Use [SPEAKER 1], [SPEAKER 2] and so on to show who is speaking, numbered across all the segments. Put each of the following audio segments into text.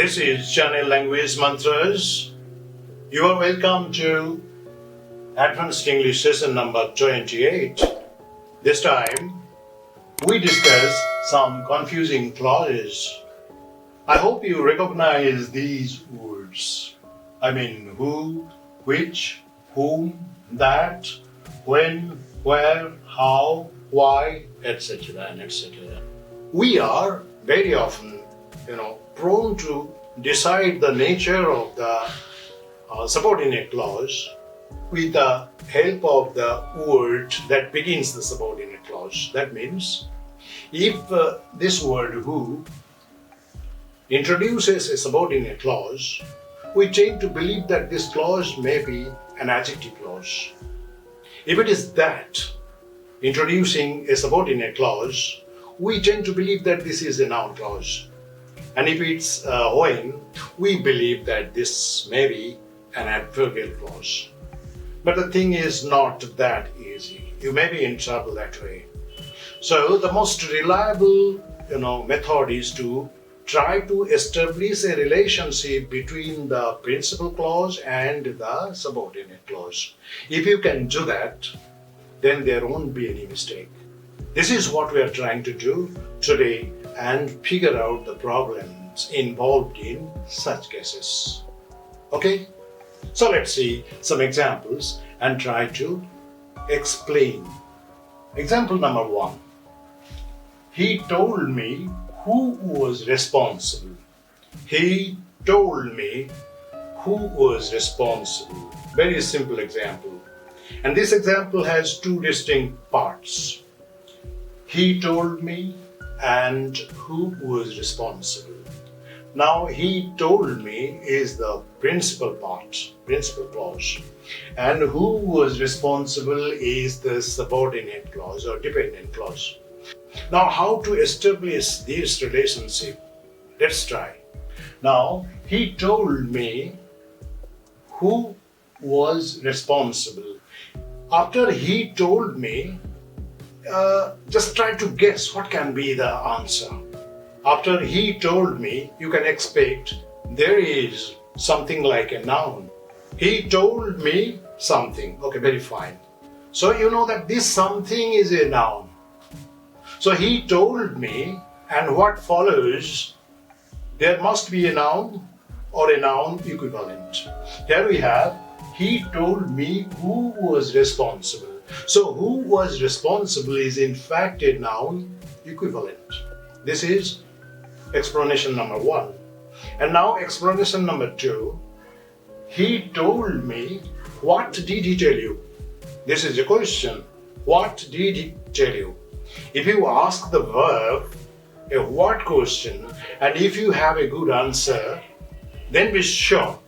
[SPEAKER 1] This is Channel Language Mantras. You are welcome to Advanced English Session number 28. This time, we discuss some confusing clauses. I hope you recognize these words. I mean who, which, whom, that, when, where, how, why, etc. and etc. We are very often, prone to decide the nature of the subordinate clause with the help of the word that begins the subordinate clause. That means, if this word who introduces a subordinate clause, we tend to believe that this clause may be an adjective clause. If it is that, introducing a subordinate clause, we tend to believe that this is a noun clause. And if it's when, we believe that this may be an adverbial clause. But the thing is not that easy. You may be in trouble that way. So the most reliable, method is to try to establish a relationship between the principal clause and the subordinate clause. If you can do that, then there won't be any mistake. This is what we are trying to do today and figure out the problems involved in such cases. Okay? So let's see some examples and try to explain. Example number 1. He told me who was responsible. He told me who was responsible. Very simple example. And this example has two distinct parts. He told me and who was responsible. Now, he told me is the principal part, principal clause, and who was responsible is the subordinate clause or dependent clause. Now, how to establish this relationship? Let's try. Now, he told me who was responsible. After he told me, just try to guess what can be the answer. After he told me, you can expect there is something like a noun. He told me something. Okay, very fine. So you know that this something is a noun. So he told me, and what follows, there must be a noun or a noun equivalent. Here we have, he told me who was responsible. So who was responsible is in fact a noun equivalent. This is explanation number 1. And now explanation number 2. He told me, what did he tell you? This is a question. What did he tell you? If you ask the verb a what question, and if you have a good answer, then be sure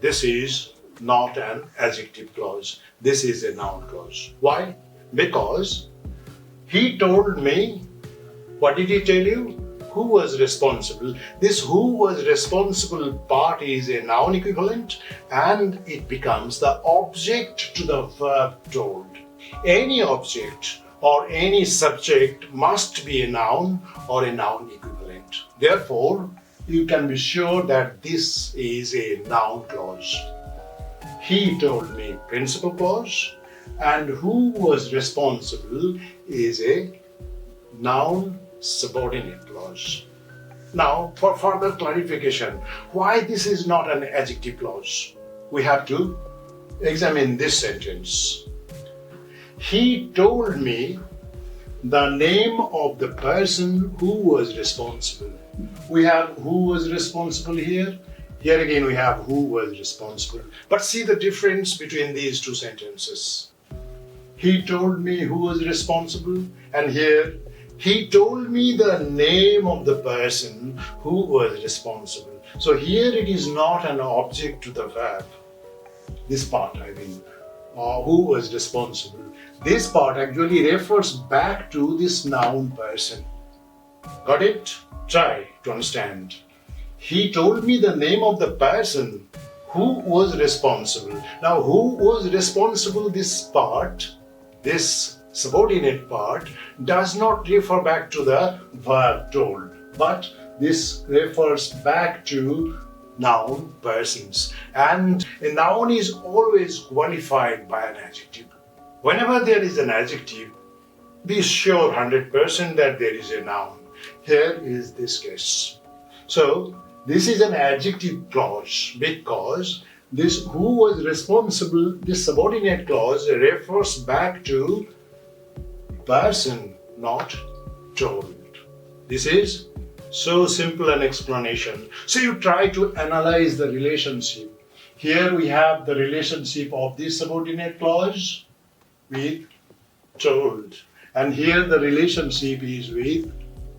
[SPEAKER 1] this is not an adjective clause. This is a noun clause. Why? Because he told me, what did he tell you? Who was responsible? This who was responsible part is a noun equivalent and it becomes the object to the verb told. Any object or any subject must be a noun or a noun equivalent. Therefore, you can be sure that this is a noun clause. He told me principal clause, and who was responsible is a noun subordinate clause. Now, for further clarification, why this is not an adjective clause? We have to examine this sentence. He told me the name of the person who was responsible. We have who was responsible here. Here again we have who was responsible. But see the difference between these two sentences. He told me who was responsible, and here he told me the name of the person who was responsible. So here it is not an object to the verb. This part, who was responsible. This part actually refers back to this noun person. Got it? Try to understand. He told me the name of the person who was responsible. Now, who was responsible, this part, this subordinate part, does not refer back to the verb told, but this refers back to noun persons. And a noun is always qualified by an adjective. Whenever there is an adjective, be sure 100% that there is a noun. Here is this case. So, this is an adjective clause because this who was responsible, this subordinate clause refers back to person, not told. This is so simple an explanation. So you try to analyze the relationship. Here we have the relationship of this subordinate clause with told. And here the relationship is with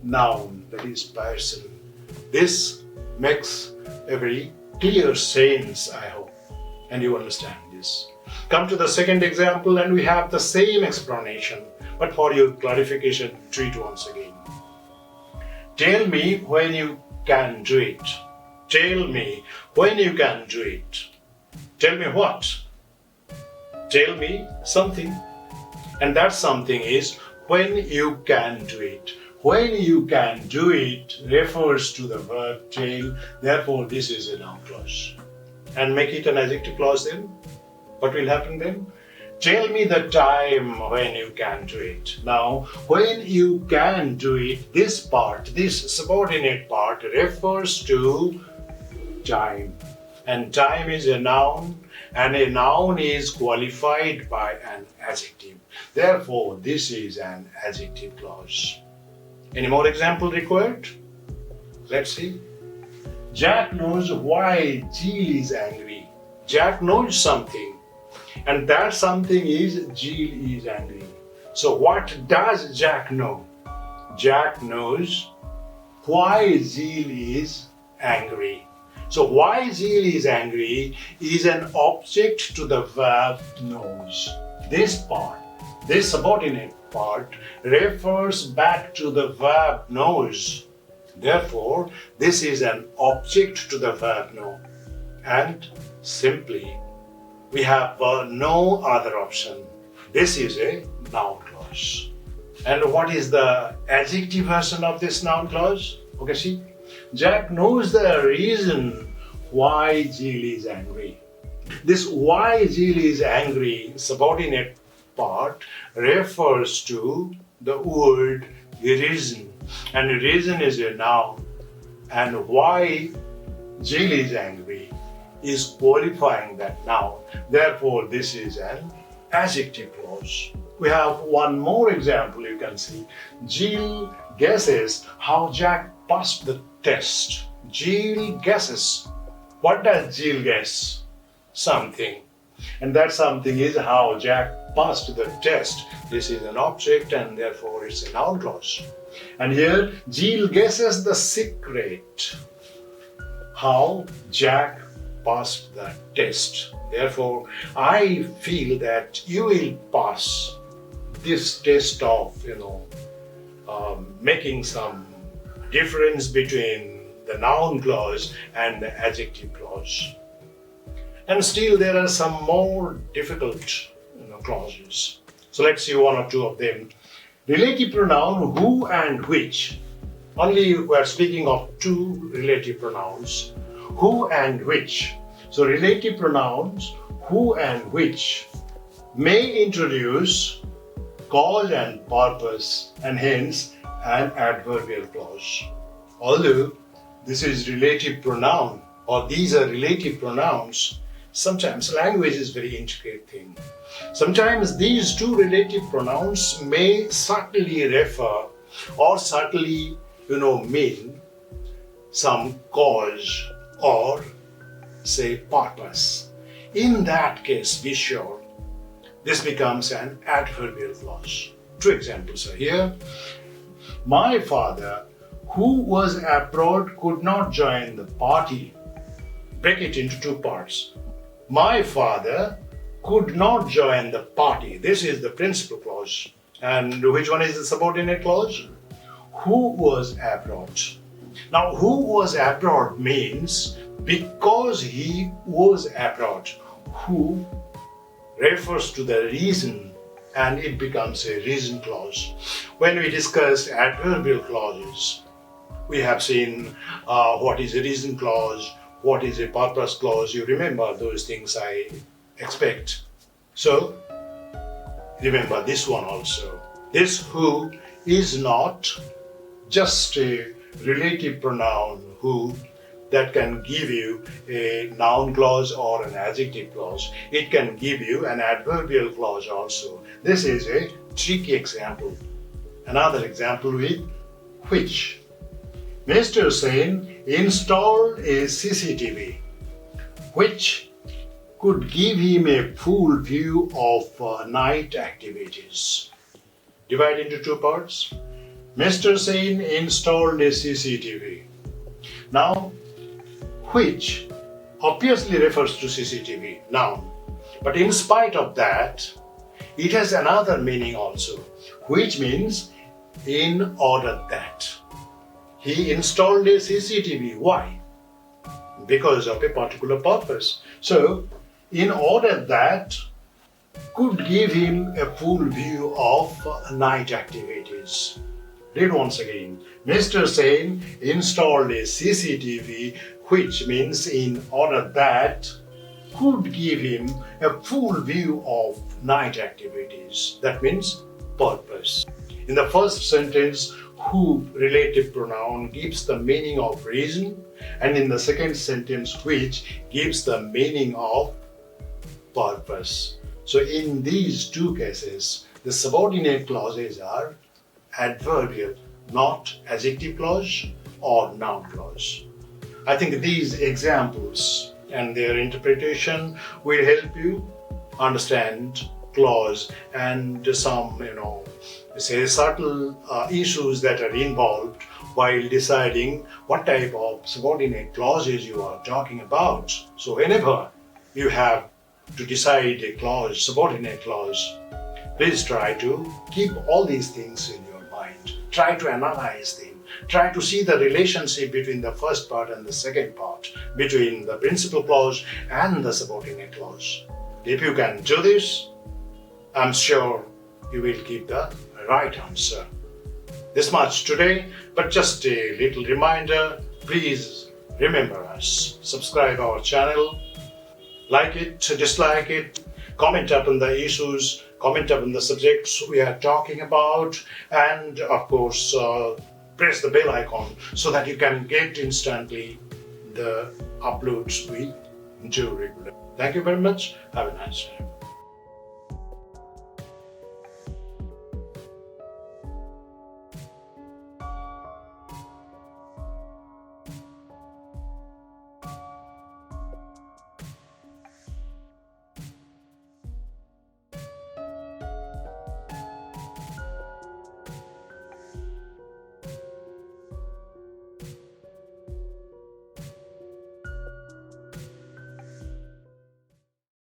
[SPEAKER 1] noun, that is person. This makes a very clear sense, I hope, and you understand this. Come to the second example and we have the same explanation, but for your clarification, treat once again. Tell me when you can do it. Tell me when you can do it. Tell me what? Tell me something. And that something is when you can do it. When you can do it refers to the verb tell, therefore this is a noun clause. And make it an adjective clause then. What will happen then? Tell me the time when you can do it. Now, when you can do it, this part, this subordinate part refers to time. And time is a noun, and a noun is qualified by an adjective. Therefore, this is an adjective clause. Any more example required? Let's see. Jack knows why Jill is angry. Jack knows something, and that something is Jill is angry. So what does Jack know? Jack knows why Jill is angry. So why Jill is angry is an object to the verb knows. This part, this subordinate part refers back to the verb knows. Therefore, this is an object to the verb know. And simply, we have no other option. This is a noun clause. And what is the adjective version of this noun clause? Okay, see? Jack knows the reason why Jill is angry. This why Jill is angry subordinate part refers to the word reason. And reason is a noun. And why Jill is angry is qualifying that noun. Therefore, this is an adjective clause. We have one more example you can see. Jill guesses how Jack passed the test. Jill guesses. What does Jill guess? Something. And that something is how Jack passed the test. This is an object and therefore it's a noun clause. And here, Jill guesses the secret. How Jack passed the test. Therefore, I feel that you will pass this test of, making some difference between the noun clause and the adjective clause. And still there are some more difficult clauses. So let's see one or two of them. Relative pronoun who and which. Only we are speaking of two relative pronouns, who and which. So relative pronouns who and which may introduce cause and purpose and hence an adverbial clause. Although this is relative pronoun or these are relative pronouns, sometimes language is a very intricate thing. Sometimes these two relative pronouns may subtly refer or subtly, mean some cause or say purpose. In that case, be sure this becomes an adverbial clause. Two examples are here. My father, who was abroad, could not join the party. Break it into two parts. My father could not join the party. This is the principal clause. And which one is the subordinate clause? Who was abroad. Now, who was abroad means because he was abroad. Who refers to the reason and it becomes a reason clause. When we discussed adverbial clauses, We have seen what is a reason clause, what is a purpose clause. You remember those things, I expect. So, remember this one also. This who is not just a relative pronoun who that can give you a noun clause or an adjective clause. It can give you an adverbial clause also. This is a tricky example. Another example with which. Mr. Sen installed a CCTV which could give him a full view of night activities. Divide into two parts. Mr. Sen installed a CCTV. Now, which obviously refers to CCTV, noun. But in spite of that, it has another meaning also, which means in order that. He installed a CCTV. Why? Because of a particular purpose. So, in order that could give him a full view of night activities. Read once again. Mr. Sen installed a CCTV, which means in order that could give him a full view of night activities. That means purpose. In the first sentence, who relative pronoun gives the meaning of reason, and in the second sentence, which gives the meaning of purpose. So in these two cases, the subordinate clauses are adverbial, not adjective clause or noun clause. I think these examples and their interpretation will help you understand clause and some, subtle issues that are involved while deciding what type of subordinate clauses you are talking about. So whenever you have to decide a clause, subordinate clause, please try to keep all these things in your mind. Try to analyze them. Try to see the relationship between the first part and the second part, between the principal clause and the subordinate clause. If you can do this, I'm sure you will give the right answer. This much today, but just a little reminder, please remember us. Subscribe our channel, like it, dislike it, comment upon the issues, comment upon the subjects we are talking about, and of course, press the bell icon so that you can get instantly the uploads we do regularly. Thank you very much. Have a nice day.